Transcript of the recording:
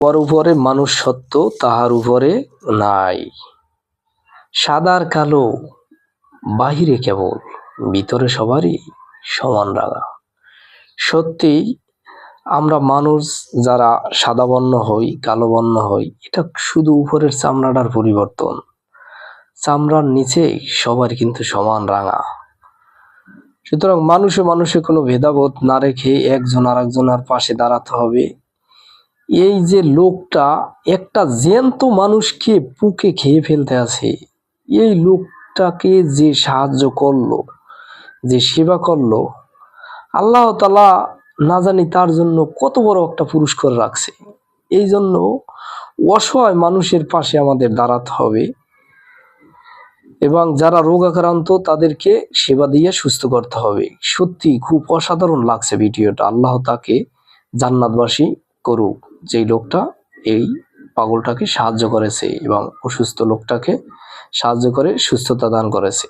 পর উপরে মানুষ সত্য তাহার উপরে নাই। সাদার কালো বাহিরে কেবল, ভিতরে সবারই সমান রাঙা। সত্যি আমরা মানুষ যারা সাদা বর্ণ হই, কালো বর্ণ হই, এটা শুধু উপরের চামড়াটার পরিবর্তন। চামড়ার নিচে সবার কিন্তু সমান রাঙা। সুতরাং মানুষে কোনো ভেদাভেদ না রেখে একজন আরেকজনের পাশে দাঁড়াতে হবে। এই যে লোকটা একটা জ্যান্ত মানুষকে পুকে খেয়ে ফেলতে আছে, এই লোকটাকে যে সাহায্য করলো, যে সেবা করলো, আল্লাহ তাআলা না জানি তার জন্য কত বড় একটা পুরস্কার রাখছে। এই জন্য অসহায় মানুষের পাশে আমাদের দাঁড়াতে হবে এবং যারা রোগাক্রান্ত তাদেরকে সেবা দিয়ে সুস্থ করতে হবে। সত্যি খুব অসাধারণ লাগছে ভিডিওটা। আল্লাহ তাকে জান্নাতবাসী করুক, যেই লোকটা এই পাগলটাকে সাহায্য করেছে এবং অসুস্থ লোকটাকে সাহায্য করে সুস্থতা দান করেছে।